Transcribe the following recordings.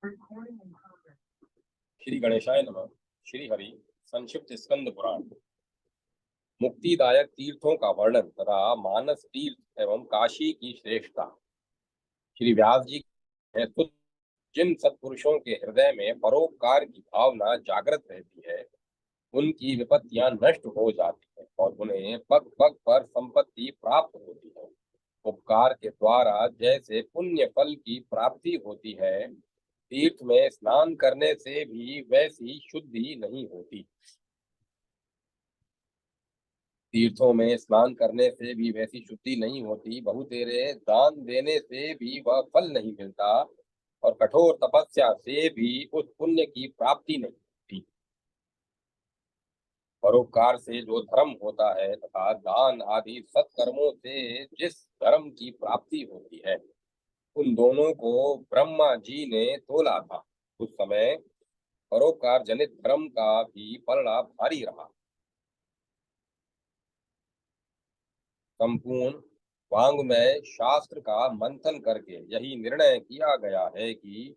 श्री गणेशाय नमः। श्री हरि संक्षिप्त स्कंद पुराण। मुक्तिदायक तीर्थों का वर्णन तथा मानस तीर्थ एवं काशी की श्रेष्ठता। श्री व्यास जी ने जिन सत्पुरुषों के हृदय में परोपकार की भावना जागृत रहती है, उनकी विपत्तियां नष्ट हो जाती है और उन्हें पग पग पर संपत्ति प्राप्त होती है। उपकार के द्वारा जैसे पुण्य फल की प्राप्ति होती है, तीर्थ में स्नान करने से भी वैसी शुद्धि नहीं होती। तीर्थों में स्नान करने से भी वैसी शुद्धि नहीं होती। बहुतेरे दान देने से भी वह फल नहीं मिलता और कठोर तपस्या से भी उस पुण्य की प्राप्ति नहीं होती। परोपकार से जो धर्म होता है तथा दान आदि सत्कर्मों से जिस धर्म की प्राप्ति होती है, उन दोनों को ब्रह्मा जी ने तोला था। उस समय परोपकार जनित धर्म का भी पलड़ा भारी रहा। संपूर्ण वांग्मय शास्त्र का मंथन करके यही निर्णय किया गया है कि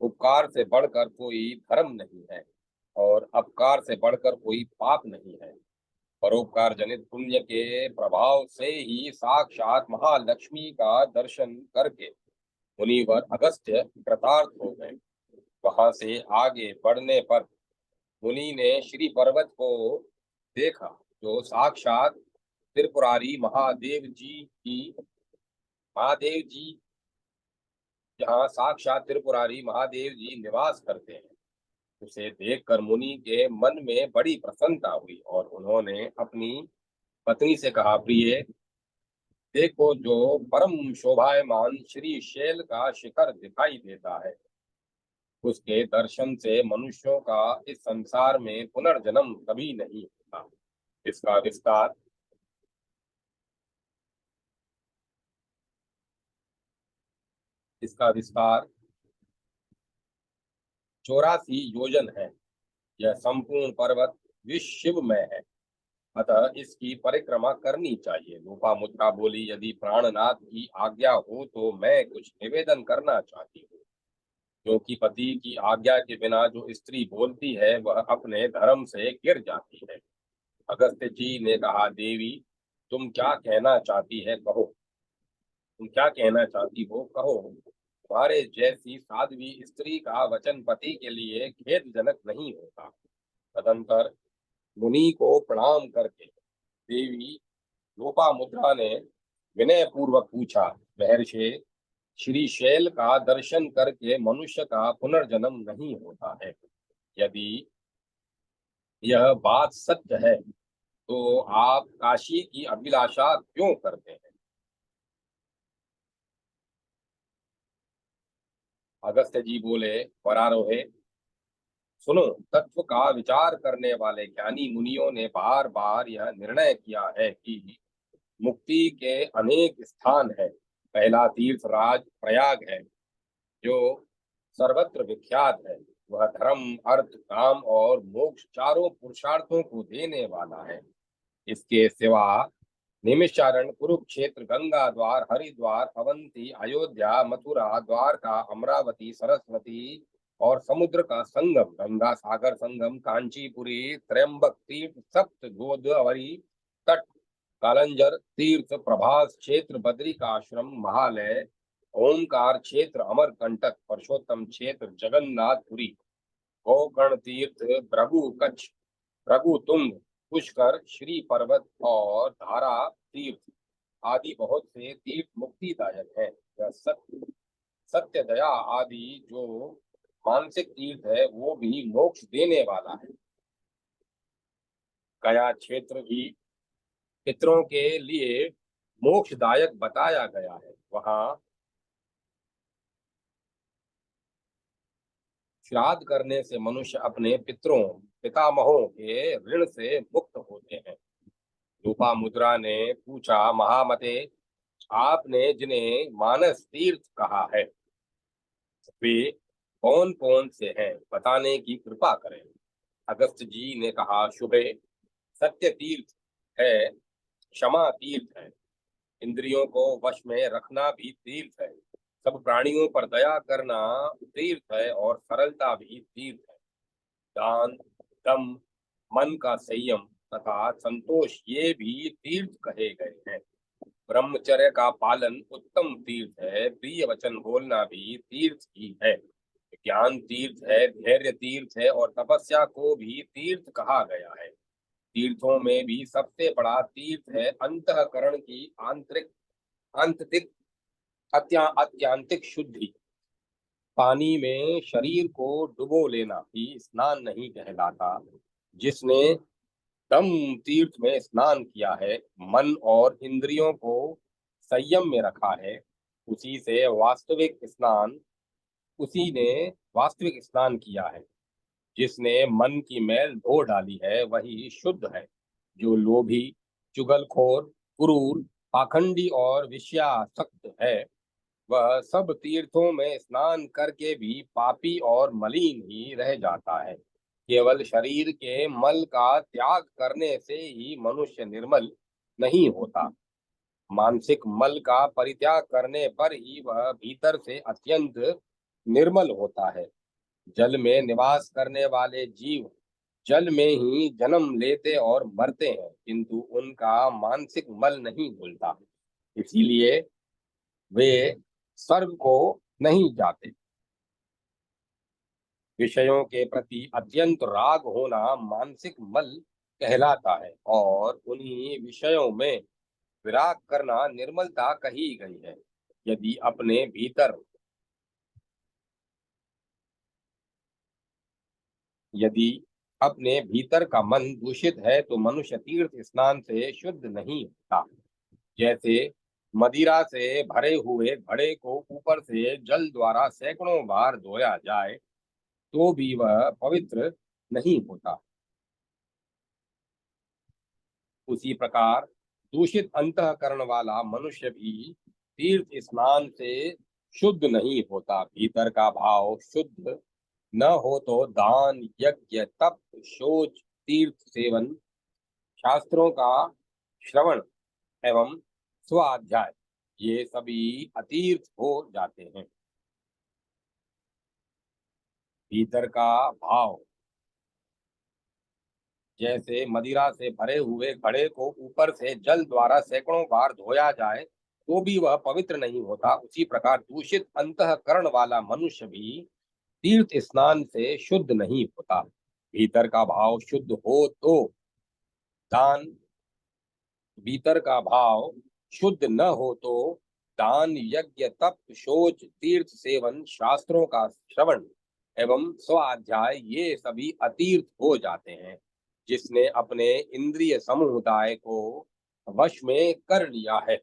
उपकार से बढ़कर कोई धर्म नहीं है और अपकार से बढ़कर कोई पाप नहीं है। परोपकार जनित पुण्य के प्रभाव से ही साक्षात महालक्ष्मी का दर्शन करके मुनिवर अगस्त्य कृतार्थ हो गए। वहां से आगे बढ़ने पर मुनि ने श्री पर्वत को देखा, जो साक्षात त्रिपुरारी महादेव जी जहाँ साक्षात त्रिपुरारी महादेव जी निवास करते हैं। उसे देखकर मुनि के मन में बड़ी प्रसन्नता हुई और उन्होंने अपनी पत्नी से कहा, प्रिय, देखो जो परम शोभायमान श्री शैल का शिखर दिखाई देता है, उसके दर्शन से मनुष्यों का इस संसार में पुनर्जन्म कभी नहीं होता। इसका विस्तार इसका विस्तार 84 योजन है। यह संपूर्ण पर्वत विश्वमय है, अतः इसकी परिक्रमा करनी चाहिए। लोपामुद्रा बोली, यदि प्राणनाथ की आज्ञा हो तो मैं कुछ निवेदन करना चाहती हूँ। क्योंकि पति की आज्ञा के बिना जो स्त्री बोलती है वह अपने धर्म से गिर जाती है। अगस्त्य जी ने कहा, देवी, तुम क्या कहना चाहती है कहो। तुम क्या कहना चाहती हो कहो। तुम्हारे जैसी साध्वी स्त्री का वचन पति के लिए खेदजनक नहीं होता। तदंतर मुनि को प्रणाम करके देवी लोपामुद्रा ने विनय पूर्वक पूछा, महर्षि, श्री शैल का दर्शन करके मनुष्य का पुनर्जन्म नहीं होता है। यदि यह बात सत्य है तो आप काशी की अभिलाषा क्यों करते हैं। अगस्त्य जी बोले, परारोहे, सुनो, तत्व का विचार करने वाले ज्ञानी मुनियों ने बार बार यह निर्णय किया है कि मुक्ति के अनेक स्थान है। पहला तीर्थ राज प्रयाग है, जो सर्वत्र विख्यात है। वह धर्म, अर्थ, काम और मोक्ष चारों पुरुषार्थों को देने वाला है। इसके सिवा निमिषारण, कुरुक्षेत्र, गंगा द्वार, हरिद्वार, अवंती, अयोध्या, मथुरा, द्वारका, अमरावती, सरस्वती और समुद्र का संगम गंगा सागर संगम, कांचीपुरी, त्रयंबक तीर्थ, सप्त गोदावरी तट, कालंजर तीर्थ, प्रभास क्षेत्र, बद्रिकाश्रम, महालय, ओमकार क्षेत्र, अमरकंटक, परशोत्तम क्षेत्र, जगन्नाथपुरी, गोकर्ण तीर्थ, भृगु कच्छ, भृगु तुंग, पुष्कर, श्री पर्वत और धारा तीर्थ आदि बहुत से तीर्थ मुक्तिदायक है। यह सत्य दया आदि जो मानसिक तीर्थ है वो भी मोक्ष देने वाला है। गया क्षेत्र भी पितरों के लिए मोक्षदायक बताया गया है। वहां श्राद्ध करने से मनुष्य अपने पितामहों के ऋण से मुक्त होते हैं। लोपामुद्रा ने पूछा, महामते, आपने जिन्हें मानस तीर्थ कहा है, वे कौन कौन से हैं, बताने की कृपा करें। अगस्त जी ने कहा, शुभे, सत्य तीर्थ है, क्षमा तीर्थ है, इंद्रियों को वश में रखना भी तीर्थ है, सब प्राणियों पर दया करना तीर्थ है और सरलता भी तीर्थ है। दान, दम, मन का संयम तथा संतोष ये भी तीर्थ कहे गए हैं। ब्रह्मचर्य का पालन उत्तम तीर्थ है। प्रिय वचन बोलना भी तीर्थ ही है। ज्ञान तीर्थ है, धैर्य तीर्थ है और तपस्या को भी तीर्थ कहा गया है। तीर्थों में भी सबसे बड़ा तीर्थ है अंतःकरण की आंतरिक आंतरिक अत्यांतिक शुद्धि। पानी में शरीर को डुबो लेना भी स्नान नहीं कहलाता। जिसने दम तीर्थ में स्नान किया है, मन और इंद्रियों को संयम में रखा है, उसी से उसी ने वास्तविक स्नान किया है। जिसने मन की मैल धो डाली है वही शुद्ध है। जो लोभी, चुगलखोर, क्रूर, पाखंडी और विषयासक्त है, वह सब तीर्थों में स्नान करके भी पापी और मलिन ही रह जाता है। केवल शरीर के मल का त्याग करने से ही मनुष्य निर्मल नहीं होता। मानसिक मल का परित्याग करने पर ही वह भीतर से अत्यंत निर्मल होता है। जल में निवास करने वाले जीव जल में ही जन्म लेते और मरते हैं, किंतु उनका मानसिक मल नहीं धुलता। इसीलिए वे स्वर्ग को नहीं जाते। विषयों के प्रति अत्यंत राग होना मानसिक मल कहलाता है और उन्हीं विषयों में विराग करना निर्मलता कही गई है। यदि अपने भीतर यदि अपने भीतर का मन दूषित है तो मनुष्य तीर्थ स्नान से शुद्ध नहीं होता। जैसे मदिरा से भरे हुए घड़े को ऊपर से जल द्वारा सैकड़ों बार धोया जाए तो भी वह पवित्र नहीं होता, उसी प्रकार दूषित अंतःकरण वाला मनुष्य भी तीर्थ स्नान से शुद्ध नहीं होता। भीतर का भाव शुद्ध न हो तो दान, यज्ञ, तप, शौच, तीर्थ सेवन, शास्त्रों का श्रवण एवं स्वाध्याय ये सभी अतीर्थ हो जाते हैं। भीतर का भाव जैसे मदिरा से भरे हुए घड़े को ऊपर से जल द्वारा सैकड़ों बार धोया जाए तो भी वह पवित्र नहीं होता, उसी प्रकार दूषित अंतःकरण वाला मनुष्य भी तीर्थ स्नान से शुद्ध नहीं होता। भीतर का भाव शुद्ध हो तो दान भीतर का भाव शुद्ध न हो तो दान, यज्ञ, तप, शौच, तीर्थ सेवन, शास्त्रों का श्रवण एवं स्वाध्याय ये सभी अतीर्थ हो जाते हैं। जिसने अपने इंद्रिय समुदाय को वश में कर लिया है,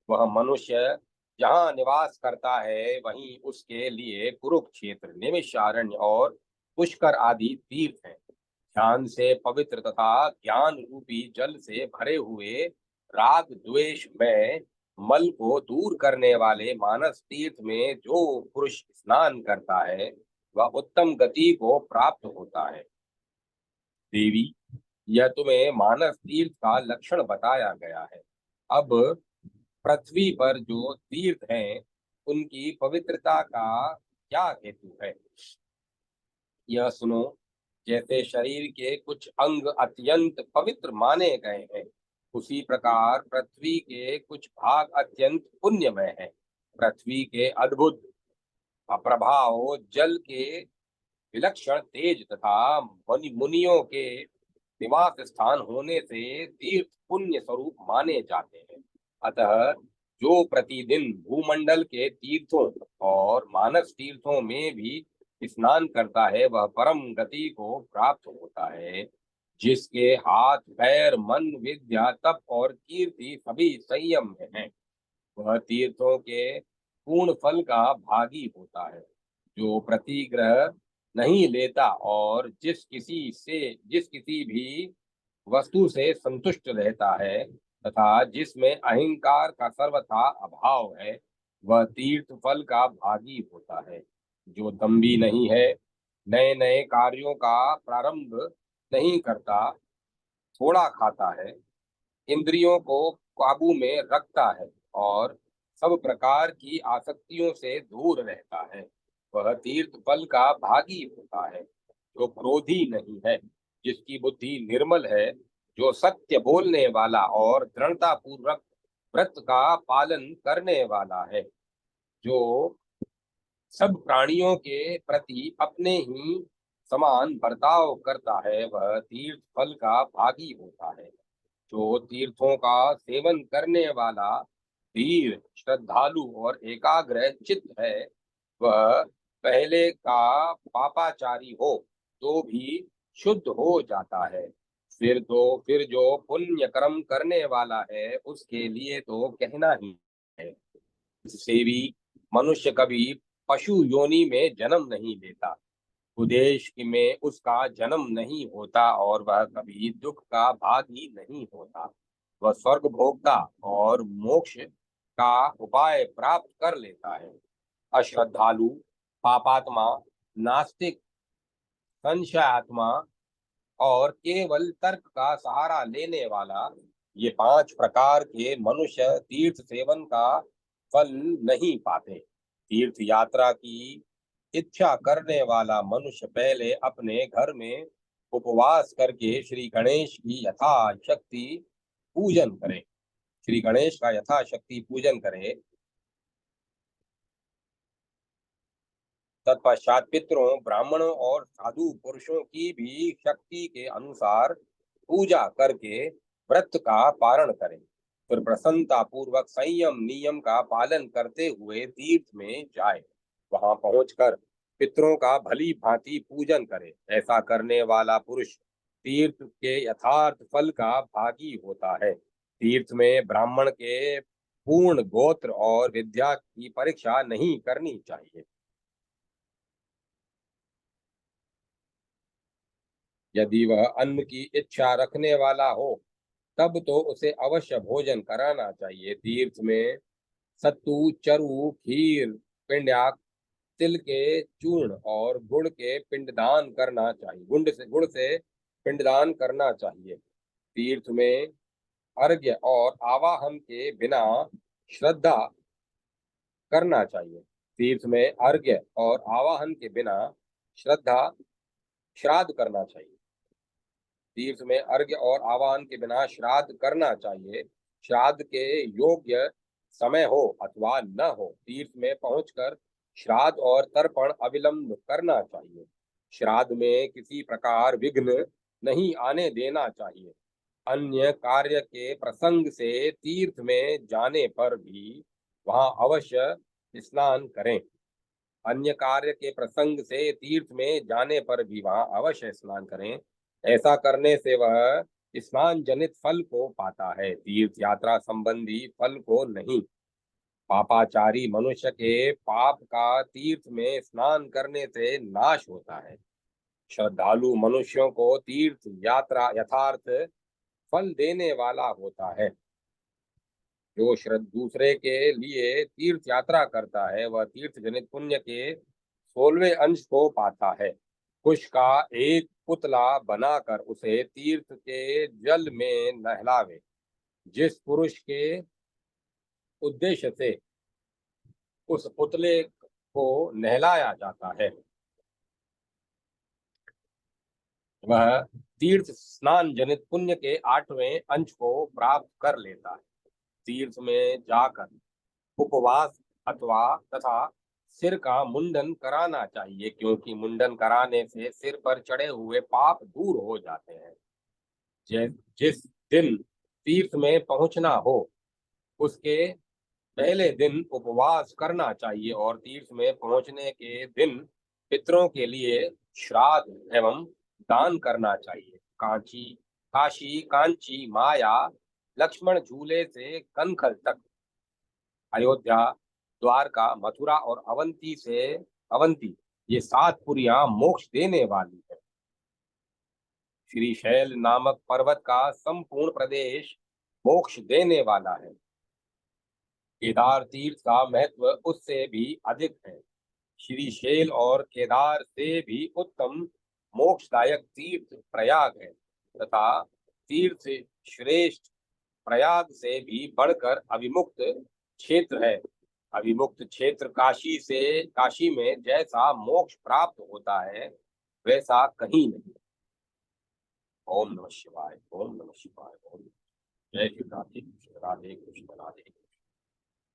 वह मनुष्य जहाँ निवास करता है वहीं उसके लिए कुरुक्षेत्र, निमिषारण्य और पुष्कर आदि तीर्थ हैं। ध्यान से पवित्र तथा ज्ञान रूपी जल से भरे हुए राग द्वेष में मल को दूर करने वाले मानस तीर्थ में जो पुरुष स्नान करता है वह उत्तम गति को प्राप्त होता है। देवी, यह तुम्हें मानस तीर्थ का लक्षण बताया गया है। अब पृथ्वी पर जो तीर्थ हैं उनकी पवित्रता का क्या हेतु है, यह सुनो। जैसे शरीर के कुछ अंग अत्यंत पवित्र माने गए हैं, उसी प्रकार पृथ्वी के कुछ भाग अत्यंत पुण्यमय हैं। पृथ्वी के अद्भुत प्रभाव, जल के विलक्षण तेज तथा मुनियों के निवास स्थान होने से तीर्थ पुण्य स्वरूप माने जाते हैं। अतः जो प्रतिदिन भूमंडल के तीर्थों और मानस तीर्थों में भी स्नान करता है वह परम गति को प्राप्त होता है। जिसके हाथ, पैर, मन, विद्या, तप और कीर्ति सभी संयम में हैं, वह तीर्थों के पूर्ण फल का भागी होता है। जो प्रतिग्रह नहीं लेता और जिस किसी भी वस्तु से संतुष्ट रहता है तथा जिसमें अहंकार का सर्वथा अभाव है, वह तीर्थ फल का भागी होता है। जो दम्भी नहीं है, नए नए कार्यों का प्रारंभ नहीं करता, थोड़ा खाता है, इंद्रियों को काबू में रखता है और सब प्रकार की आसक्तियों से दूर रहता है, वह तीर्थ फल का भागी होता है। जो क्रोधी नहीं है, जिसकी बुद्धि निर्मल है, जो सत्य बोलने वाला और दृढ़ता पूर्वक व्रत का पालन करने वाला है, जो सब प्राणियों के प्रति अपने ही समान बर्ताव करता है, वह तीर्थ फल का भागी होता है। जो तीर्थों का सेवन करने वाला धीर, श्रद्धालु और एकाग्र चित्त है, वह पहले का पापाचारी हो तो भी शुद्ध हो जाता है। फिर जो पुण्य कर्म करने वाला है, उसके लिए तो कहना ही है। इससे भी मनुष्य कभी पशु योनि में जन्म नहीं लेता, कुदेश में उसका जन्म नहीं होता और वह कभी दुख का भागी नहीं होता। वह स्वर्ग भोगता और मोक्ष का उपाय प्राप्त कर लेता है। अश्रद्धालु, पापात्मा, नास्तिक, संशयात्मा और केवल तर्क का सहारा लेने वाला, ये 5 प्रकार के मनुष्य तीर्थ सेवन का फल नहीं पाते। तीर्थ यात्रा की इच्छा करने वाला मनुष्य पहले अपने घर में उपवास करके श्री गणेश की यथाशक्ति पूजन करे। श्री गणेश का यथाशक्ति पूजन करे। तत्पश्चात पितरों, ब्राह्मणों और साधु पुरुषों की भी शक्ति के अनुसार पूजा करके व्रत का पारण करें। फिर प्रसन्नता पूर्वक संयम नियम का पालन करते हुए तीर्थ में जाए। वहां पहुंचकर पितरों का भली भांति पूजन करे। ऐसा करने वाला पुरुष तीर्थ के यथार्थ फल का भागी होता है। तीर्थ में ब्राह्मण के पूर्ण गोत्र और विद्या की परीक्षा नहीं करनी चाहिए। यदि वह अन्न की इच्छा रखने वाला हो, तब तो उसे अवश्य भोजन कराना चाहिए। तीर्थ में सत्तू, चरु, खीर, पिंड्याक, तिल के चूर्ण और गुड़ से पिंडदान करना चाहिए। तीर्थ में अर्घ्य और आवाहन के बिना श्रद्धा करना चाहिए। तीर्थ में अर्घ्य और आवाहन के बिना श्रद्धा श्राद्ध करना चाहिए। तीर्थ में अर्घ्य और आवाहन के बिना श्राद्ध करना चाहिए। श्राद्ध के योग्य समय हो अथवा न हो, तीर्थ में पहुंचकर श्राद्ध और तर्पण अविलंब करना चाहिए। श्राद्ध में किसी प्रकार विघ्न नहीं आने देना चाहिए। अन्य कार्य के प्रसंग से तीर्थ में जाने पर भी वहां अवश्य स्नान करें। अन्य कार्य के प्रसंग से तीर्थ में जाने पर भी वहां अवश्य स्नान करें। ऐसा करने से वह स्नान जनित फल को पाता है, तीर्थ यात्रा संबंधी फल को नहीं। पापाचारी मनुष्य के पाप का तीर्थ में स्नान करने से नाश होता है। श्रद्धालु मनुष्यों को तीर्थ यात्रा यथार्थ फल देने वाला होता है। जो दूसरे के लिए तीर्थ यात्रा करता है, वह तीर्थ जनित पुण्य के 16वें अंश को पाता है। कुश का एक पुतला बनाकर उसे तीर्थ के जल में नहलावे। जिस पुरुष के उद्देश्य से उस पुतले को नहलाया जाता है, वह तीर्थ स्नान जनित पुण्य के 8वें अंश को प्राप्त कर लेता है। तीर्थ में जाकर उपवास अथवा तथा सिर का मुंडन कराना चाहिए, क्योंकि मुंडन कराने से सिर पर चढ़े हुए पाप दूर हो जाते हैं। जिस दिन तीर्थ में पहुंचना हो, उसके पहले दिन उपवास करना चाहिए और तीर्थ में पहुंचने के दिन पितरों के लिए श्राद्ध एवं दान करना चाहिए। काशी, कांची, माया, लक्ष्मण झूले से कनखल तक, अयोध्या, द्वारका, मथुरा और अवंती, ये 7 पुरियां मोक्ष देने वाली है। श्री शैल नामक पर्वत का संपूर्ण प्रदेश मोक्ष देने वाला है। केदार तीर्थ का महत्व उससे भी अधिक है। श्री शैल और केदार से भी उत्तम मोक्षदायक तीर्थ प्रयाग है, तथा तीर्थ श्रेष्ठ प्रयाग से भी बढ़कर अविमुक्त क्षेत्र है। अविमुक्त क्षेत्र काशी में जैसा मोक्ष प्राप्त होता है वैसा कहीं नहीं। ओम नमः शिवाय, ओम नमः शिवाय, ओम। जय श्री राधे कृष्ण, राधे कृष्ण, राधे कृष्ण।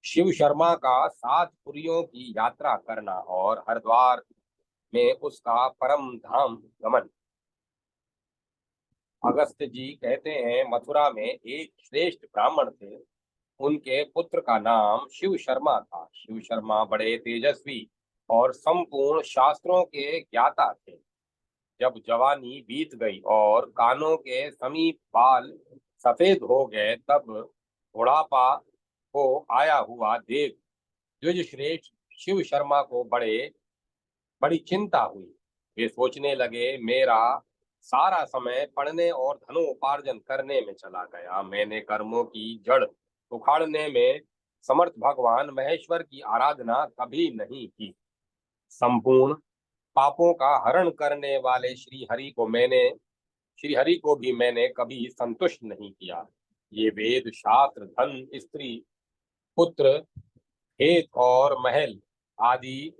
शिव शर्मा का 7 पुरियों की यात्रा करना और हरिद्वार में उसका परम धाम गमन। अगस्त जी कहते हैं, मथुरा में एक श्रेष्ठ ब्राह्मण थे। उनके पुत्र का नाम शिव शर्मा था। शिव शर्मा बड़े तेजस्वी और संपूर्ण शास्त्रों के ज्ञाता थे। जब जवानी बीत गई और कानों के समीप बाल सफेद हो गए, तब बुढ़ापा को आया हुआ देख द्विज श्रेष्ठ शिव शर्मा को बड़ी चिंता हुई। वे सोचने लगे, मेरा सारा समय पढ़ने और धनोपार्जन करने में चला गया। मैंने कर्मों की जड़ उखाड़ने में समर्थ भगवान महेश्वर की आराधना कभी नहीं की। संपूर्ण पापों का हरण करने वाले श्री हरि को भी मैंने कभी संतुष्ट नहीं किया। ये वेद शास्त्र, धन, स्त्री, पुत्र, खेत और महल आदि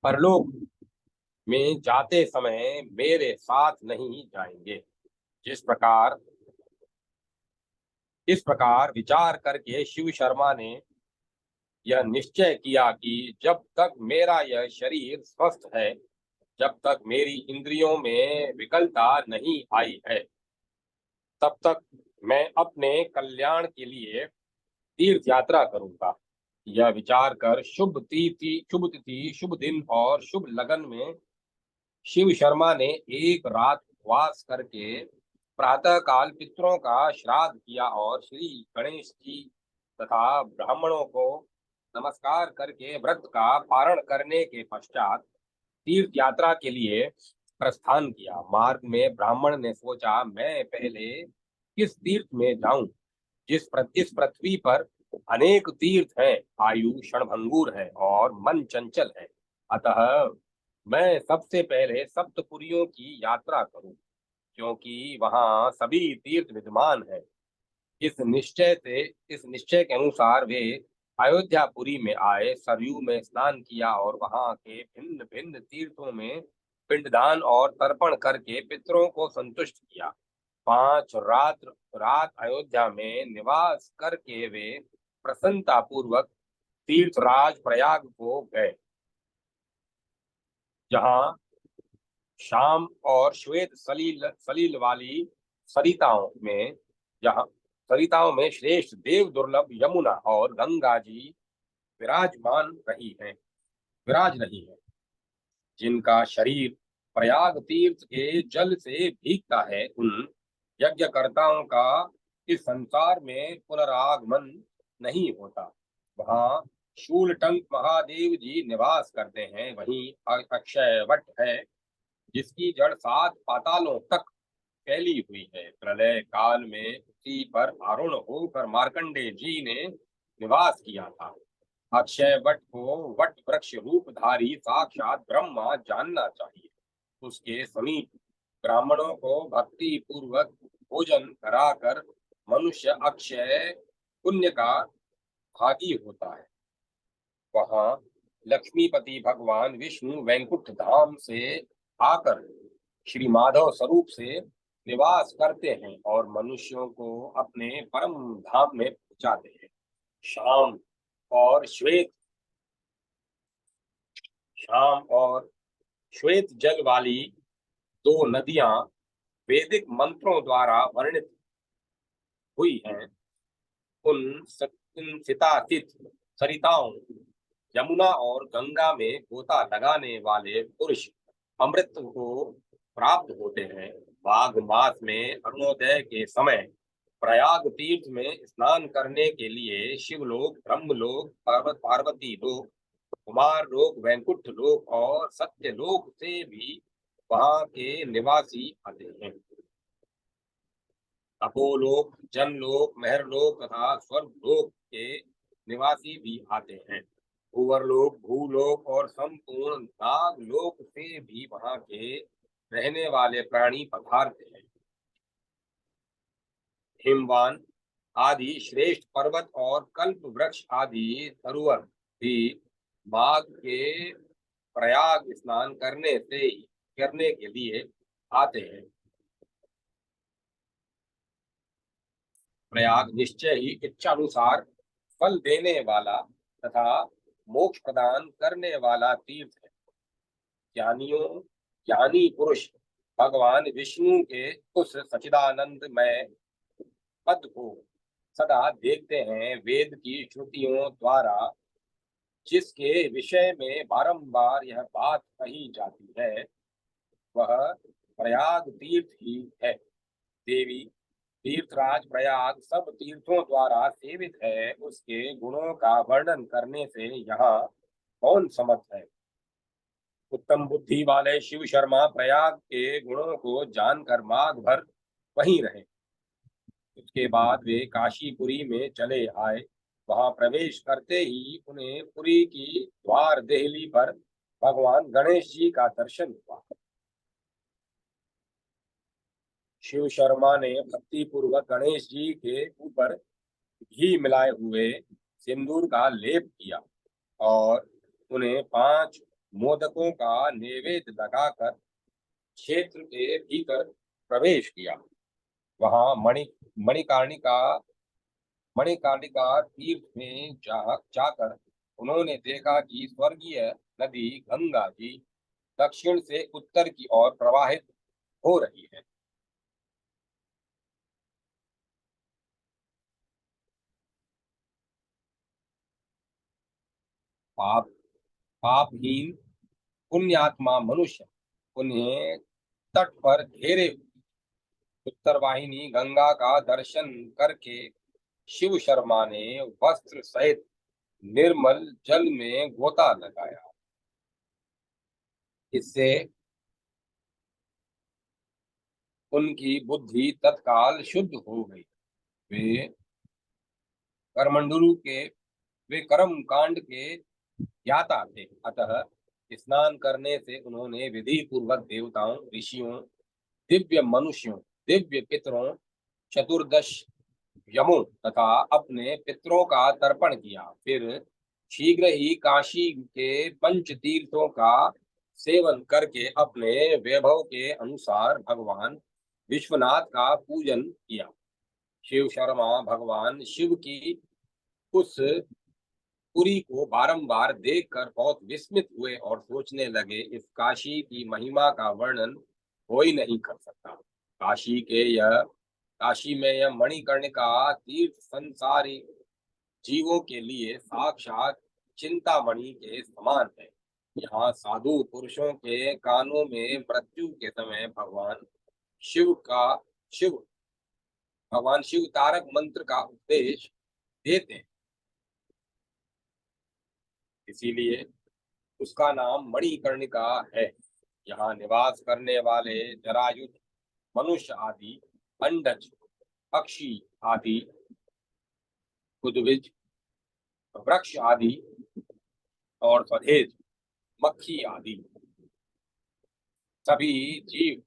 परलोक में जाते समय मेरे साथ नहीं जाएंगे। जिस प्रकार इस प्रकार विचार करके शिव शर्मा ने यह निश्चय किया कि जब तक मेरा यह शरीर स्वस्थ है, जब तक मेरी इंद्रियों में विकलता नहीं आई है, तब तक मैं अपने कल्याण के लिए तीर्थ यात्रा करूंगा। यह विचार कर शुभ तिथि, शुभ दिन और शुभ लगन में शिव शर्मा ने एक रात उपवास करके प्रातः काल पितरों का श्राद्ध किया और श्री गणेश जी तथा ब्राह्मणों को नमस्कार करके व्रत का पारण करने के पश्चात तीर्थ यात्रा के लिए प्रस्थान किया। मार्ग में ब्राह्मण ने सोचा, मैं पहले किस तीर्थ में जाऊं। इस पृथ्वी पर अनेक तीर्थ हैं, आयु क्षणभंगुर है और मन चंचल है। अतः मैं सबसे पहले सप्तपुरियों की यात्रा करूं, क्योंकि वहां सभी तीर्थ विद्यमान हैं। इस निश्चय के अनुसार वे अयोध्यापुरी में आए, सरयू में स्नान किया और वहां के भिन्न भिन्न तीर्थों में पिंडदान और तर्पण करके पितरों को संतुष्ट किया। 5 रात अयोध्या में निवास करके वे प्रसन्नता पूर्वक तीर्थराज प्रयाग को गए, जहाँ शाम और श्वेत सलील सलील वाली सरिताओं में जहाँ सरिताओं में श्रेष्ठ देव दुर्लभ यमुना और गंगा जी विराजमान विराज रही है। जिनका शरीर प्रयाग तीर्थ के जल से भीगता है, उन यज्ञकर्ताओं का इस संसार में पुनरागमन नहीं होता। वहाँ शूलटंक महादेव जी निवास करते हैं। वहीं अक्षय वट है, जिसकी जड़ 7 पातालों तक फैली हुई है। प्रलय काल में उसी पर आरूढ़ होकर मार्कंडे जी ने निवास किया था। अक्षय वट को वट वृक्ष रूपधारी साक्षात ब्रह्मा जानना चाहिए। उसके समीप ब्राह्मणों को भक्ति पूर्वक भोजन कराकर मनुष्य अक्षय पुण्य का भागी होता है। वहां लक्ष्मीपति भगवान विष्णु वैकुंठ धाम से आकर श्री माधव स्वरूप से निवास करते हैं और मनुष्यों को अपने परम धाम में पहुंचाते हैं। शाम और श्वेत शाम और श्वेत जल वाली 2 नदियां वैदिक मंत्रों द्वारा वर्णित हुई हैं। उन सितातीत सरिताओं यमुना और गंगा में गोता लगाने वाले पुरुष अमृत को प्राप्त होते हैं। माघ मास में अरुणोदय के समय प्रयाग तीर्थ में स्नान करने के लिए शिवलोक, ब्रह्मलोक, पार्वती लोक, कुमार लोक, वैकुंठ लोक और सत्य लोक से भी वहां के निवासी आते हैं। तपोलोक, जनलोक, महरलोक तथा स्वर्गलोक के निवासी भी आते हैं। भूवरलोक, भूलोक और संपूर्ण नागलोक से भी वहां के रहने वाले प्राणी पधारते हैं। हिमवान आदि श्रेष्ठ पर्वत और कल्प वृक्ष आदि धरोहर भी माघ के प्रयाग स्नान करने के लिए आते हैं। प्रयाग निश्चय ही इच्छानुसार फल देने वाला तथा मोक्ष प्रदान करने वाला तीर्थ है। ज्ञानियों ज्ञानी पुरुष भगवान विष्णु के उस सच्चिदानंदमय पद को सदा देखते हैं। वेद की श्रुतियों द्वारा जिसके विषय में बारंबार यह बात कही जाती है वह प्रयाग तीर्थ ही है। देवी तीर्थराज प्रयाग सब तीर्थों द्वारा सेवित है, उसके गुणों का वर्णन करने से यहाँ कौन समर्थ है। उत्तम बुद्धि वाले शिव शर्मा प्रयाग के गुणों को जानकर माघ भर वहीं रहे। उसके बाद वे काशीपुरी में चले आए। वहां प्रवेश करते ही उन्हें पुरी की द्वार देहली पर भगवान गणेश जी का दर्शन हुआ। शिव शर्मा ने भक्ति पूर्वक गणेश जी के ऊपर घी मिलाए हुए सिंदूर का लेप किया और उन्हें 5 मोदकों का नैवेद्य लगाकर क्षेत्र के भीतर प्रवेश किया। वहां मणिकर्णिका मणिकर्णिका तीर्थ में जाकर उन्होंने देखा कि स्वर्गीय नदी गंगा जी दक्षिण से उत्तर की ओर प्रवाहित हो रही है। पाप पापहीन पुण्यात्मा मनुष्य उन्हें तट पर घेरे उत्तरवाहिनी गंगा का दर्शन करके शिव शर्मा ने वस्त्र सहित निर्मल जल में गोता लगाया। इससे उनकी बुद्धि तत्काल शुद्ध हो गई। वे करमंडलू के वे कर्म कांड के ज्ञाता थे, अतः स्नान करने से उन्होंने विधि पूर्वक देवताओं, ऋषियों, दिव्य मनुष्यों, दिव्य पितरों, चतुर्दश यमों तथा अपने पितरों का तर्पण किया। फिर शीघ्र ही काशी के पंच तीर्थों का सेवन करके अपने वैभव के अनुसार भगवान विश्वनाथ का पूजन किया। शिव शर्मा भगवान शिव की उस पुरी को बारंबार देखकर बहुत विस्मित हुए और सोचने लगे, इस काशी की महिमा का वर्णन कोई नहीं कर सकता। काशी में यह मणिकर्णिका तीर्थ संसारी जीवों के लिए साक्षात चिंतामणि के समान है। यहाँ साधु पुरुषों के कानों में मृत्यु के समय शिव का शिव भगवान शिव तारक मंत्र का उपदेश देते हैं। इसीलिए उसका नाम मणिकर्णिका है। यहाँ निवास करने वाले जरायुध, मनुष्य आदि, अंडज, पक्षी आदि, उद्भिज, वृक्ष आदि और स्वधेज, मक्खी आदि सभी जीव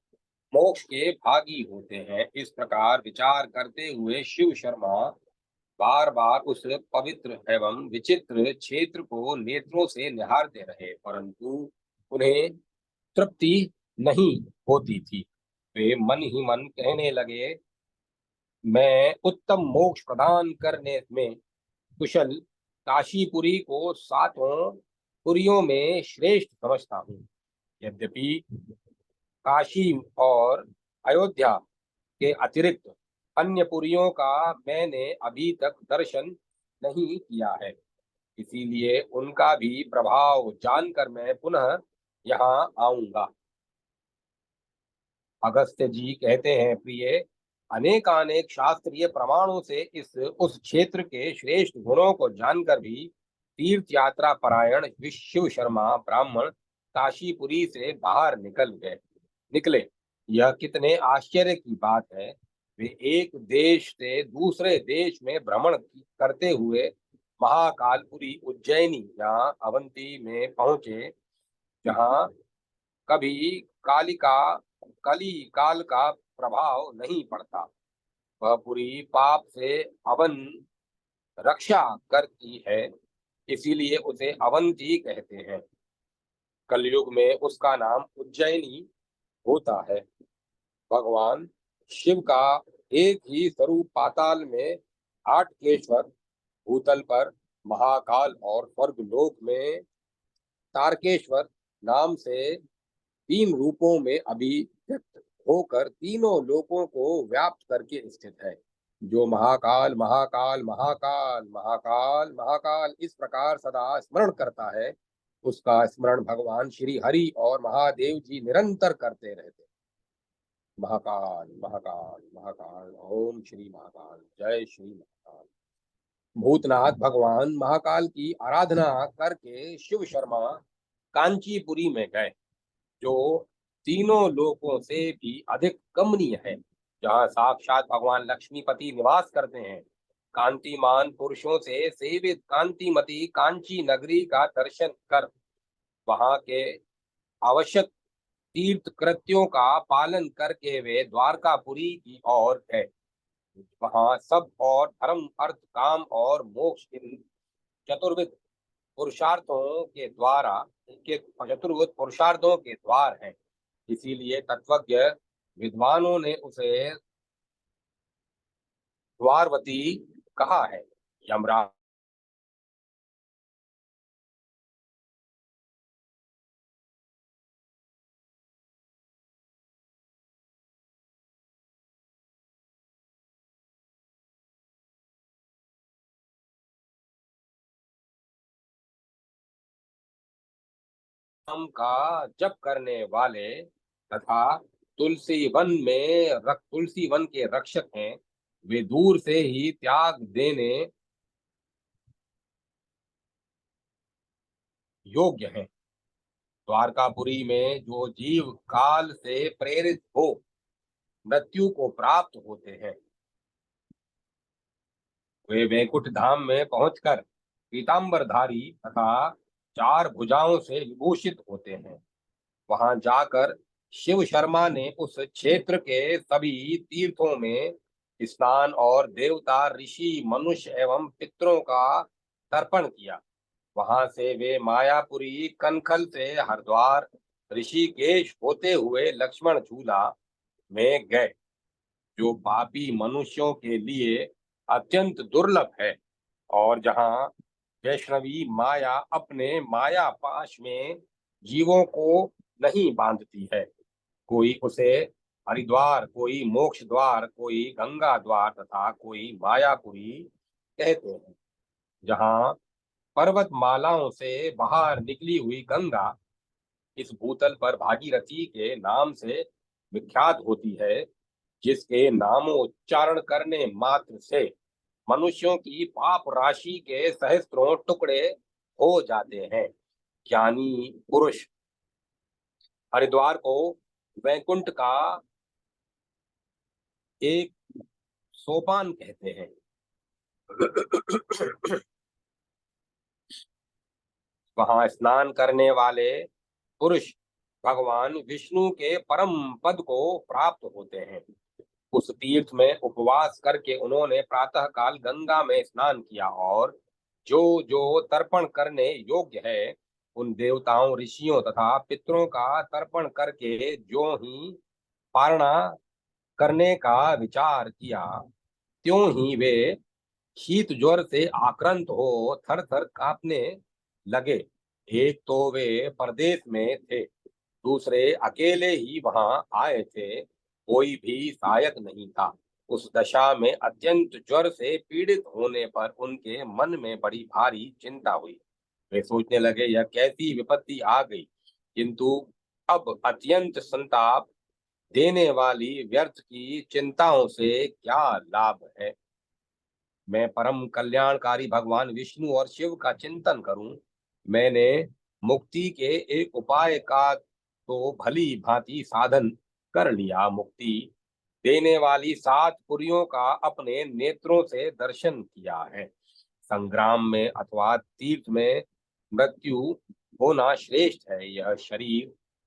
मोक्ष के भागी होते हैं। इस प्रकार विचार करते हुए शिव शर्मा बार बार उस पवित्र एवं विचित्र क्षेत्र को नेत्रों से निहारते रहे, परंतु उन्हें तृप्ति नहीं होती थी। वे मन ही मन कहने लगे, मैं उत्तम मोक्ष प्रदान करने में कुशल काशीपुरी को 7 पुरियों में श्रेष्ठ समझता हूँ। यद्यपि काशी और अयोध्या के अतिरिक्त अन्य पुरियों का मैंने अभी तक दर्शन नहीं किया है, इसीलिए उनका भी प्रभाव जानकर मैं पुनः यहाँ आऊंगा। अगस्त्य जी कहते हैं, प्रिय, अनेकानेक शास्त्रीय प्रमाणों से इस उस क्षेत्र के श्रेष्ठ गुणों को जानकर भी तीर्थ यात्रा परायण शिव शर्मा ब्राह्मण काशीपुरी से बाहर निकले। यह कितने आश्चर्य की बात है। वे एक देश से दूसरे देश में भ्रमण करते हुए महाकालपुरी उज्जैनी या अवंती में पहुंचे, जहां कभी कालिका कली काल का प्रभाव नहीं पड़ता। वह पुरी पाप से अवन रक्षा करती है, इसीलिए उसे अवंती कहते हैं। कलयुग में उसका नाम उज्जैनी होता है। भगवान शिव का एक ही स्वरूप पाताल में आठ केश्वर, भूतल पर महाकाल और स्वर्ग लोक में तारकेश्वर नाम से तीन रूपों में अभिव्यक्त होकर तीनों लोकों को व्याप्त करके स्थित है। जो महाकाल महाकाल महाकाल महाकाल महाकाल इस प्रकार सदा स्मरण करता है, उसका स्मरण भगवान श्री हरि और महादेव जी निरंतर करते रहते हैं। महाकाल महाकाल महाकाल, ओम श्री महाकाल, जय श्री महाकाल। भूतनाथ भगवान महाकाल की आराधना करके शिव शर्मा कांचीपुरी में गए, जो तीनों लोकों से भी अधिक कमनीय है, जहाँ साक्षात भगवान लक्ष्मीपति निवास करते हैं। कांतिमान पुरुषों से सेवित कांतिमती कांची नगरी का दर्शन कर वहां के आवश्यक तीर्थ कृत्यों का पालन करके वे द्वारकापुरी की ओर गए। वहां सब और धर्म अर्थ काम और मोक्ष इन चतुर्विध पुरुषार्थों के द्वारा के चतुर्विध पुरुषार्थों के द्वार हैं। इसीलिए तत्वज्ञ विद्वानों ने उसे द्वारवती कहा है। यमराज नाम का जप करने वाले तथा तुलसी वन के रक्षक हैं, वे दूर से ही त्याग देने योग्य हैं। द्वारकापुरी में जो जीव काल से प्रेरित हो मृत्यु को प्राप्त होते हैं, वे वैकुंठ धाम में पहुंचकर पीतांबरधारी तथा चार भुजाओं से विभूषित होते हैं। वहां जाकर शिव शर्मा ने उस क्षेत्र के सभी तीर्थों में स्नान और देवता ऋषि मनुष्य एवं पितरों का तर्पण किया। वहां से वे मायापुरी कनखल से हरिद्वार ऋषिकेश होते हुए लक्ष्मण झूला में गए, जो पापी मनुष्यों के लिए अत्यंत दुर्लभ है और जहां वैष्णवी माया अपने माया पाश में जीवों को नहीं बांधती है। कोई उसे हरिद्वार, कोई मोक्ष द्वार, कोई गंगा द्वार तथा कोई मायापुरी कहते हैं। जहाँ पर्वत मालाओं से बाहर निकली हुई गंगा इस भूतल पर भागीरथी के नाम से विख्यात होती है, जिसके नामोच्चारण करने मात्र से मनुष्यों की पाप राशि के सहस्त्रों टुकड़े हो जाते हैं। ज्ञानी पुरुष हरिद्वार को वैकुंठ का एक सोपान कहते हैं। वहां स्नान करने वाले पुरुष भगवान विष्णु के परम पद को प्राप्त होते हैं। उस तीर्थ में उपवास करके उन्होंने प्रातः काल गंगा में स्नान किया और जो जो तर्पण करने योग्य है उन देवताओं ऋषियों तथा पितरों का तर्पण करके जो ही पारणा करने का विचार किया, त्यों ही वे शीत ज्वर से आक्रांत हो थर थर कांपने लगे। एक तो वे परदेश में थे, दूसरे अकेले ही वहां आए थे, कोई भी सहायक नहीं था। उस दशा में अत्यंत ज्वर से पीड़ित होने पर उनके मन में बड़ी भारी चिंता हुई। वे सोचने लगे यह कैसी विपत्ति आ गई, किंतु अब अत्यंत संताप देने वाली व्यर्थ की चिंताओं से क्या लाभ है। मैं परम कल्याणकारी भगवान विष्णु और शिव का चिंतन करूं। मैंने मुक्ति के एक उपाय का तो भली भांति साधन कर लिया। मुक्ति देने वाली सात पुरियों का अपने नेत्रों से दर्शन किया है। संग्राम में अथवा तीर्थ में मृत्यु होना श्रेष्ठ है। यह शरीर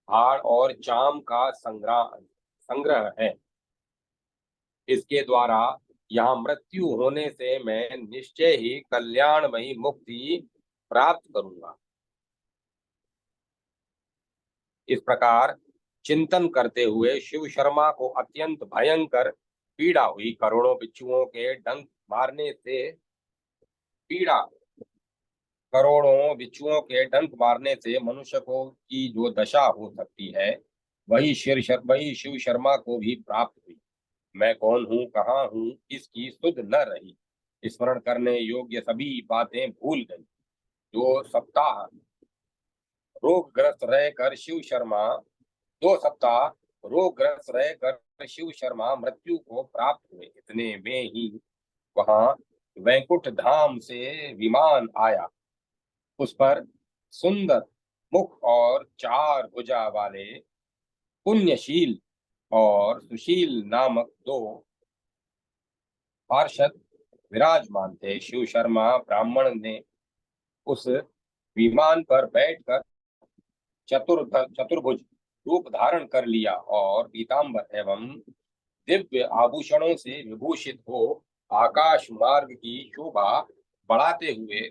हाड़ और चाम का संग्रह है। इसके द्वारा यहाँ मृत्यु होने से मैं निश्चय ही कल्याणमयी मुक्ति प्राप्त करूंगा। इस प्रकार चिंतन करते हुए शिव शर्मा को अत्यंत भयंकर पीड़ा हुई। करोड़ों बिच्छुओं के डंक मारने से पीड़ा करोड़ों बिच्छुओं के डंक मारने से मनुष्य को की जो दशा हो सकती है, वही शिव शर्मा को भी प्राप्त हुई। मैं कौन हूँ, कहाँ हूँ, इसकी सुध न रही। स्मरण करने योग्य सभी बातें भूल गई। जो सप्ताह रोगग्रस्त रहकर शिव शर्मा 2 सप्ताह रोगग्रस्त रहकर शिव शर्मा मृत्यु को प्राप्त हुए। इतने में ही वहां वैकुंठ धाम से विमान आया। उस पर सुंदर मुख और 4 भुजा वाले पुण्यशील और सुशील नामक 2 पार्षद विराजमान थे। शिव शर्मा ब्राह्मण ने उस विमान पर बैठकर चतुर्भुज रूप धारण कर लिया और पीतांबर एवं दिव्य आभूषणों से विभूषित हो आकाश मार्ग की शोभा बढ़ाते हुए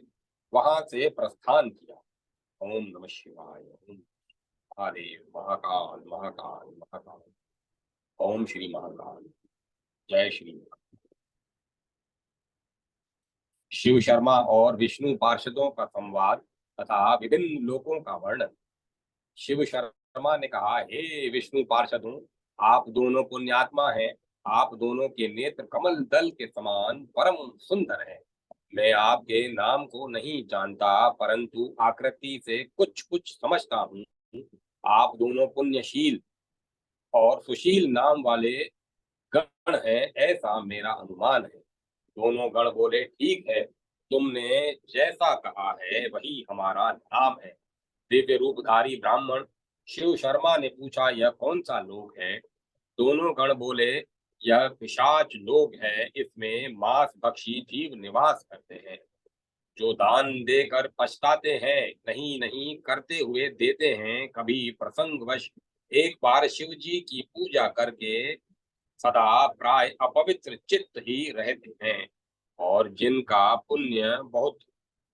वहां से प्रस्थान किया। ओम नमः शिवाय। ओम महादेव। महाकाल महाकाल महाकाल। ओम श्री महाकाल। जय श्री शिव शर्मा और विष्णु पार्षदों का संवाद तथा विभिन्न लोकों का वर्णन। शिव शर्मा ने कहा, हे विष्णु पार्षदों, आप दोनों पुण्यात्मा हैं। आप दोनों के नेत्र कमल दल के समान परम सुंदर हैं। मैं आपके नाम को नहीं जानता, परंतु आकृति से कुछ कुछ समझता हूँ। आप दोनों पुण्यशील और सुशील नाम वाले गण हैं, ऐसा मेरा अनुमान है। दोनों गण बोले, ठीक है, तुमने जैसा कहा है वही हमारा नाम है। दिव्य रूपधारी ब्राह्मण शिव शर्मा ने पूछा, यह कौन सा लोक है? दोनों गण बोले, यह पिशाच लोक है। इसमें मांस भक्षी जीव निवास करते हैं, जो दान देकर पछताते हैं, नहीं नहीं करते हुए देते हैं। कभी प्रसंगवश एक बार शिव जी की पूजा करके सदा प्राय अपवित्र चित्त ही रहते हैं, और जिनका पुण्य बहुत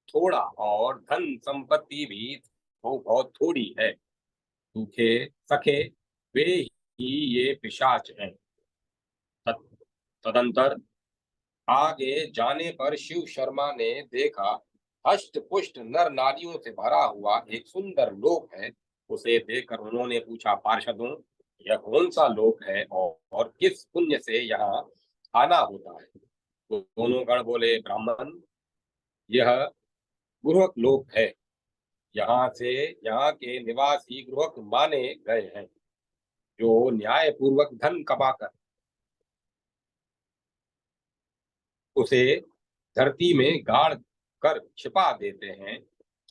थोड़ा और धन संपत्ति भी वो बहुत थोड़ी है, सूखे सखे, वे ही ये पिशाच हैं। तदंतर आगे जाने पर शिव शर्मा ने देखा, हष्ट पुष्ट नर नारियों से भरा हुआ एक सुंदर लोक है। उसे देखकर उन्होंने पूछा, पार्षदों, यह कौन सा लोक है और किस पुण्य से यहाँ आना होता है? तो दोनों गण बोले, ब्राह्मण, यह गुरुक लोक है। यहाँ के निवासी गुरुक माने गए हैं, जो न्याय पूर्वक धन कमाकर उसे धरती में गाड़ कर छिपा देते हैं,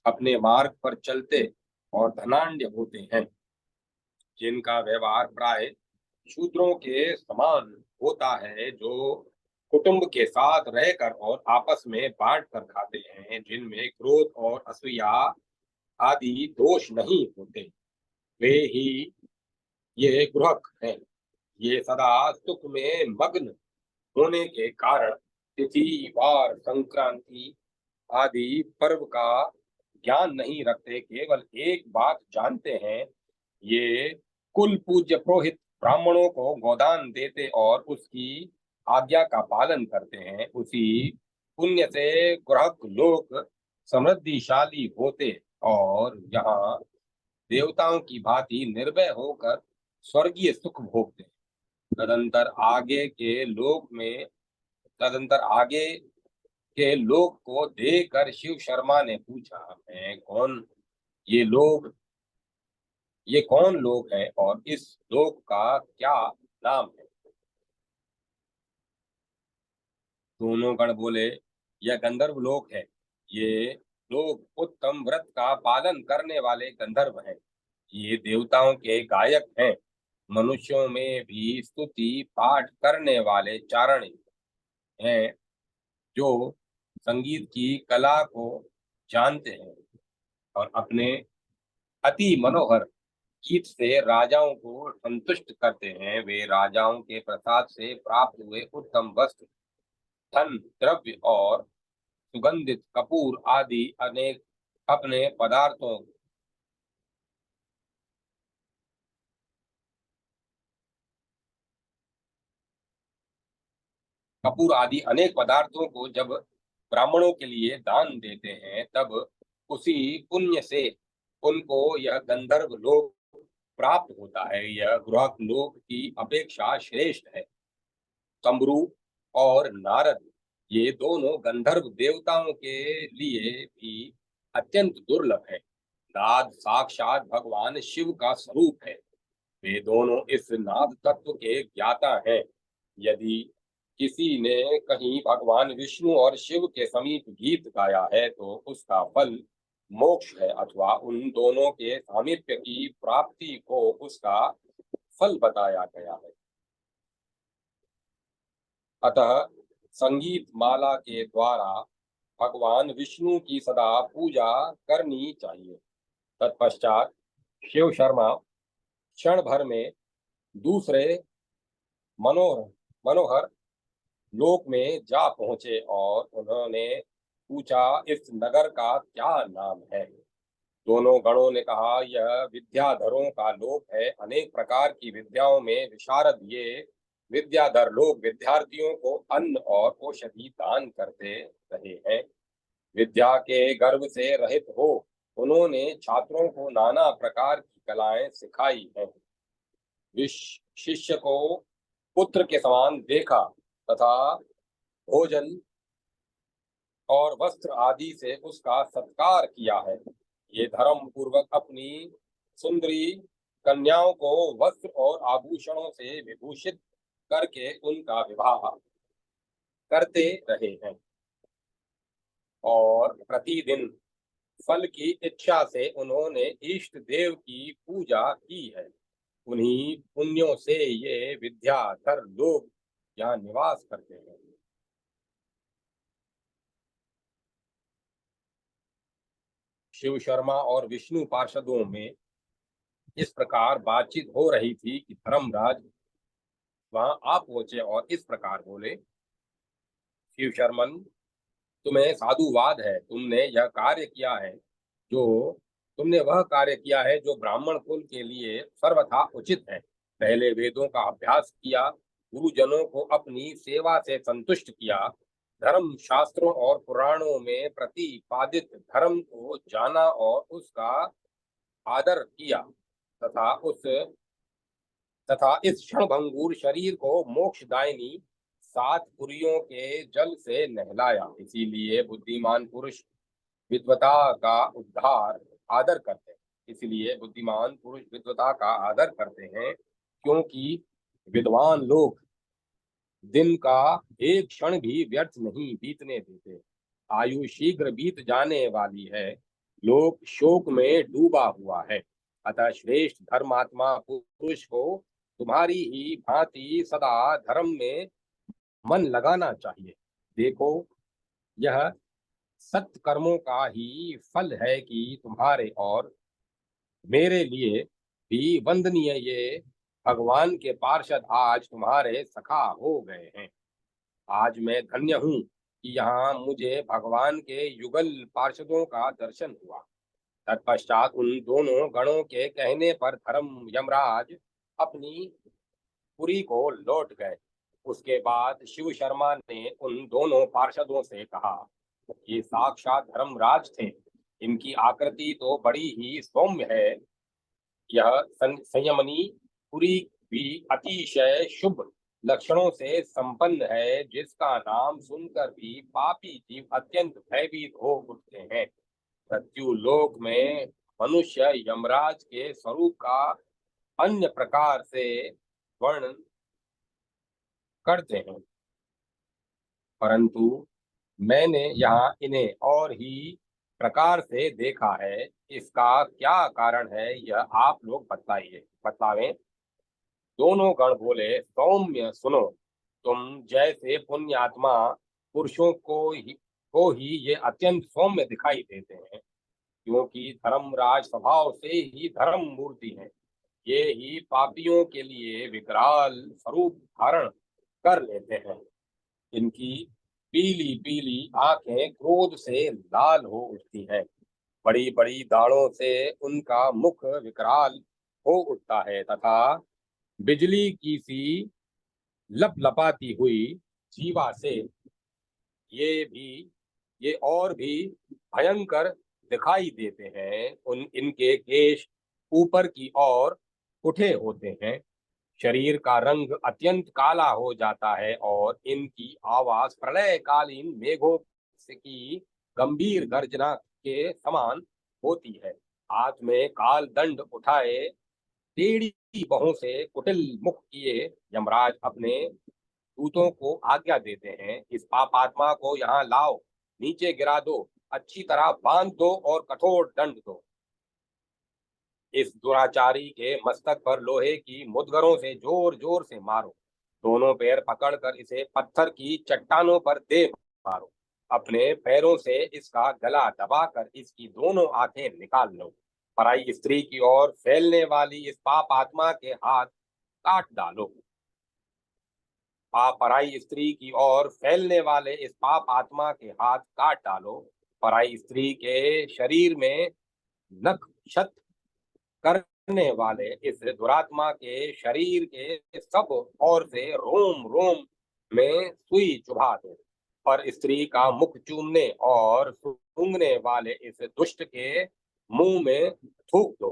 अपने मार्ग पर चलते और धनाढ्य होते हैं, जिनका व्यवहार प्राय शूद्रों के समान होता है, जो कुटुंब के साथ रहकर और आपस में बांट कर खाते हैं, जिनमें क्रोध और असूया आदि दोष नहीं होते, वे ही ये गृहक हैं। ये सदा सुख में मग्न होने के कारण तिथि वार संक्रांति आदि पर्व का ज्ञान नहीं रखते। केवल एक बात जानते हैं, ये कुल पूज्य पुरोहित ब्राह्मणों को गोदान देते और उसकी आज्ञा का पालन करते हैं। उसी पुण्य से ग्रहक लोग समृद्धिशाली होते और यहाँ देवताओं की भांति निर्भय होकर स्वर्गीय सुख भोगते। तदंतर आगे के लोक में तदंतर आगे के लोग को देखकर शिव शर्मा ने पूछा, मैं कौन ये लोग ये कौन लोग हैं और इस लोक का क्या नाम है? दोनों गण बोले, यह गंधर्व लोक है। ये लोग उत्तम व्रत का पालन करने वाले गंधर्व हैं। ये देवताओं के गायक हैं। मनुष्यों में भी स्तुति पाठ करने वाले चारण हैं, जो संगीत की कला को जानते हैं और अपने अति मनोहर गीत से राजाओं को संतुष्ट करते हैं। वे राजाओं के प्रसाद से प्राप्त हुए उत्तम वस्त्र, धन, द्रव्य और सुगंधित कपूर आदि अनेक अपने पदार्थों कपूर आदि अनेक पदार्थों को जब ब्राह्मणों के लिए दान देते हैं, तब उसी पुण्य से उनको यह गंधर्व लोक प्राप्त होता है। यह गृह लोक की अपेक्षा श्रेष्ठ है। तम्रू और नारद, ये दोनों गंधर्व देवताओं के लिए भी अत्यंत दुर्लभ है। नाद साक्षात भगवान शिव का स्वरूप है। वे दोनों इस नाद तत्व के ज्ञाता हैं। यदि किसी ने कहीं भगवान विष्णु और शिव के समीप गीत गाया है, तो उसका फल मोक्ष है, अथवा उन दोनों के सामीप्य की प्राप्ति को उसका फल बताया गया है। अतः संगीत माला के द्वारा भगवान विष्णु की सदा पूजा करनी चाहिए। तत्पश्चात शिव शर्मा क्षण भर में दूसरे मनोहर मनोहर लोक में जा पहुंचे और उन्होंने पूछा, इस नगर का क्या नाम है? दोनों गणों ने कहा, यह विद्याधरों का लोक है। अनेक प्रकार की विद्याओं में विशारद ये विद्याधर लोग विद्यार्थियों को अन्न और औषधि दान करते रहे हैं। विद्या के गर्व से रहित हो उन्होंने छात्रों को नाना प्रकार की कलाएं सिखाई हैं। शिष्य को पुत्र के समान देखा तथा भोजन और वस्त्र आदि से उसका सत्कार किया है। ये धर्म पूर्वक अपनी सुंदरी कन्याओं को वस्त्र और आभूषणों से विभूषित करके उनका विवाह करते रहे हैं, और प्रतिदिन फल की इच्छा से उन्होंने इष्ट देव की पूजा की है। उन्हीं पुण्यों से ये विद्याधर लोग यहाँ निवास करते हैं। शिव शर्मा और विष्णु पार्षदों में इस प्रकार बातचीत हो रही थी कि धर्मराज वहां आ पहुंचे और इस प्रकार बोले, शिव शर्मन, तुम्हें साधुवाद है। तुमने यह कार्य किया है जो तुमने वह कार्य किया है जो ब्राह्मण कुल के लिए सर्वथा उचित है। पहले वेदों का अभ्यास किया, गुरुजनों को अपनी सेवा से संतुष्ट किया, धर्म शास्त्रों और पुराणों में प्रतिपादित धर्म को जाना और उसका आदर किया, तथा उस तथा इस क्षणभंगुर शरीर को मोक्षदायिनी सात पुरियों के जल से नहलाया। इसीलिए बुद्धिमान पुरुष विद्वता का उद्धार आदर करते हैं। इसलिए बुद्धिमान पुरुष विद्वता का आदर करते हैं, क्योंकि विद्वान लोग दिन का एक क्षण भी व्यर्थ नहीं बीतने देते। आयु शीघ्र बीत जाने वाली है, लोक शोक में डूबा हुआ है। अतः श्रेष्ठ धर्मात्मा पुरुष को तुम्हारी ही भांति सदा धर्म में मन लगाना चाहिए। देखो, यह सत्य कर्मों का ही फल है कि तुम्हारे और मेरे लिए भी वंदनीय ये भगवान के पार्षद आज तुम्हारे सखा हो गए हैं। आज मैं धन्य हूँ कि यहाँ मुझे भगवान के युगल पार्षदों का दर्शन हुआ। तत्पश्चात उन दोनों गणों के कहने पर धर्म यमराज अपनी पुरी को लौट गए। उसके बाद शिव शर्मा ने उन दोनों पार्षदों से कहा, ये साक्षात धर्मराज थे। इनकी आकृति तो बड़ी ही सौम्य है। यह संयमनी पुरी भी अतिशय शुभ लक्षणों से संपन्न है, जिसका नाम सुनकर भी पापी जीव अत्यंत भयभीत हो उठते हैं। मृत्यु लोक में मनुष्य यमराज के स्वरूप का अन्य प्रकार से वर्णन करते हैं, परंतु मैंने यहाँ इन्हें और ही प्रकार से देखा है। इसका क्या कारण है, यह आप लोग बतलावें। दोनों गण बोले, सौम्य सुनो, तुम जैसे पुण्यात्मा पुरुषों को ही ये अत्यंत सौम्य दिखाई देते हैं, क्योंकि धर्मराज स्वभाव से ही धर्म मूर्ति है। ये ही पापियों के लिए विकराल स्वरूप धारण कर लेते हैं। इनकी पीली पीली आंखें क्रोध से लाल हो उठती हैं। बड़ी बड़ी दाढ़ों से उनका मुख विकराल हो उठता है तथा बिजली की सी लपलपाती हुई जीवा से ये भी ये और भी भयंकर दिखाई देते हैं। इनके केश ऊपर की ओर उठे होते हैं। शरीर का रंग अत्यंत काला हो जाता है और इनकी आवाज प्रलयकालीन मेघों की गंभीर गर्जना के समान होती है। हाथ में काल दंड उठाए टेढ़ी बाहों से कुटिल मुख किए यमराज अपने दूतों को आज्ञा देते हैं, इस पापात्मा को यहाँ लाओ, नीचे गिरा दो, अच्छी तरह बांध दो और कठोर दंड दो। इस दुराचारी के मस्तक पर लोहे की मुद्गरों से जोर जोर से मारो। दोनों पैर पकड़कर इसे पत्थर की चट्टानों पर दे मारो। अपने पैरों से इसका गला दबाकर इसकी दोनों आंखें निकाल लो। पराई स्त्री की ओर फैलने वाली इस पाप आत्मा के हाथ काट डालो। पाप पराई स्त्री की ओर फैलने वाले इस पाप आत्मा के हाथ काट डालो। पराई स्त्री के शरीर में नख क्षत करने वाले इस दुरात्मा के शरीर के सब ओर से रोम रोम में सुई चुभा दो। और स्त्री का मुख चूमने और सूंघने वाले इस दुष्ट के मुंह में थूक दो।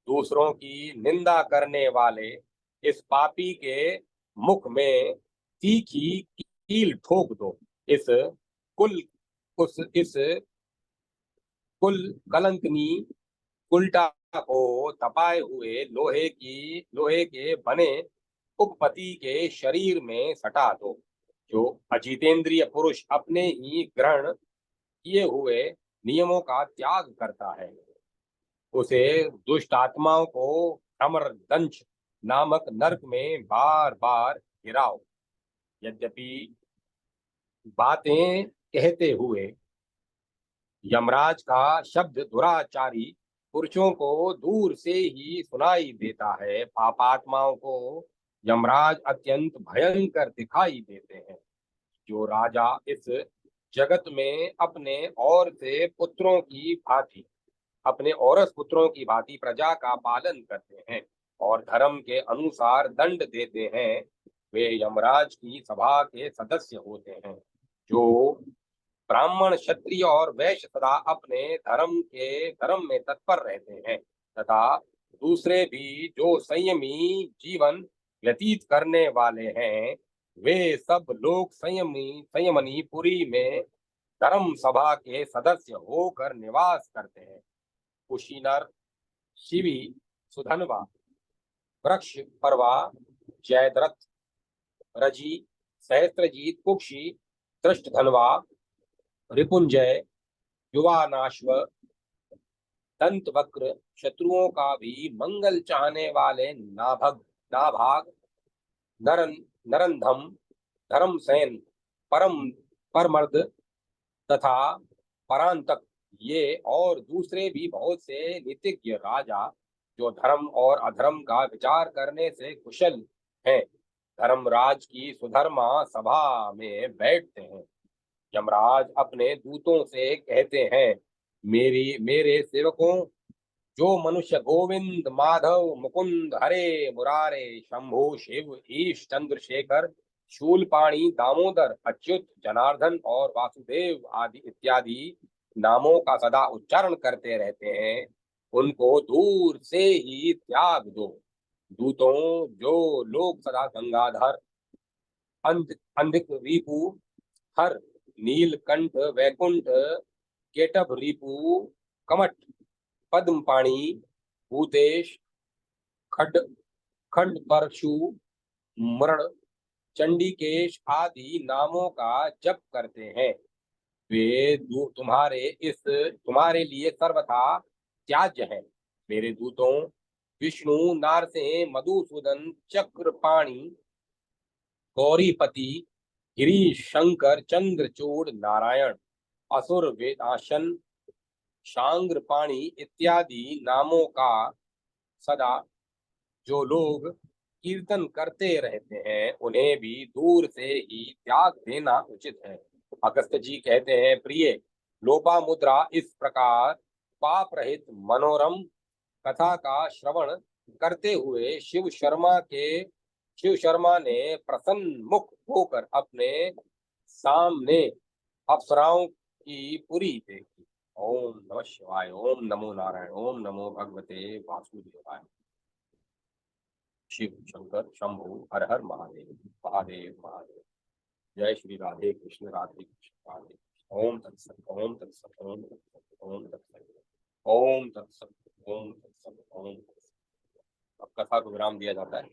दूसरों की निंदा करने वाले इस पापी के मुख में तीखी कील ठोक दो। इस कुल इस कुल कलंकनी उल्टा को तपाए हुए लोहे के बने उपपति के शरीर में सटा दो। जो अजितेंद्रिय पुरुष अपने ही ग्रहण किए हुए नियमों का त्याग करता है, उसे दुष्ट आत्माओं को अमरदंश नामक नरक में बार बार गिराओ। यद्यपि बातें कहते हुए यमराज का शब्द दुराचारी पुरुषों को दूर से ही सुनाई देता है, पापात्माओं को यमराज अत्यंत भयंकर दिखाई देते हैं। जो राजा इस जगत में अपने औरस पुत्रों की भांति प्रजा का पालन करते हैं और धर्म के अनुसार दंड देते हैं, वे यमराज की सभा के सदस्य होते हैं। जो ब्राह्मण क्षत्रिय और वैश्य सदा अपने धर्म में तत्पर रहते हैं तथा दूसरे भी जो संयमी जीवन व्यतीत करने वाले हैं, वे सब लोग संयमनी पुरी में धर्म सभा के सदस्य होकर निवास करते हैं। कुशीनर, शिवी, सुधनवा, वृक्ष परवा, जयद्रथ, रजी, सहस्त्रजीत, कुक्षी, दृष्टधनवा, रिपुंजय, युवानाश्व, दंत वक्र, शत्रुओं का भी मंगल चाहने वाले नाभाग, नरन नरंधम, धर्मसेन, परम परमर्द तथा परांतक, ये और दूसरे भी बहुत से नीतिज्ञ राजा जो धर्म और अधर्म का विचार करने से कुशल हैं, धर्मराज की सुधर्मा सभा में बैठते हैं। यमराज अपने दूतों से कहते हैं, मेरे सेवकों, जो मनुष्य गोविंद, माधव, मुकुंद, हरे मुरारे, शंभु, शिव, ईश, चंद्रशेखर, शूलपाणी, दामोदर, अच्युत, जनार्दन और वासुदेव आदि इत्यादि नामों का सदा उच्चारण करते रहते हैं, उनको दूर से ही त्याग दो। दूतों, जो लोग सदा गंगाधर, अंधिक रिपु, हर, नीलकंठ, वैकुंठ, केटभ रिपु, कमठ, पद्मपाणी, भूतेश, खड खंड परशु, मरण, चंडीकेश आदि नामों का जप करते हैं, वे तुम्हारे लिए सर्वथा त्याज्य हैं। मेरे दूतों, विष्णु, नारसिंह, मधुसूदन, चक्रपाणी, गौरीपति, गिरीश, शंकर, चंद्रचूड़, नारायण, असुर वेदाशन, शांग्रपाणी इत्यादि नामों का सदा जो लोग कीर्तन करते रहते हैं उन्हें भी दूर से ही त्याग देना उचित है। अगस्त्य जी कहते हैं, प्रिय लोपामुद्रा, इस प्रकार पाप रहित मनोरम कथा का श्रवण करते हुए शिव शर्मा ने प्रसन्न मुख होकर अपने सामने अप्सराओं की पुरी देखी। ओम नमः शिवाय, ओम नमो नारायण, ओम नमो भगवते वासुदेवाय। शिव शंकर शंभु हर हर महादेव, महादेव महादेव। जय श्री राधे कृष्ण, राधे कृष्ण, राधे कृष्ण। ओम तत्सत, ओम तत्सत, ओम तत्सत, ओम तत्सत, ओम तत्सत, ओम तत्सत, ओम तत्सत। अब कथा को विराम दिया जाता है।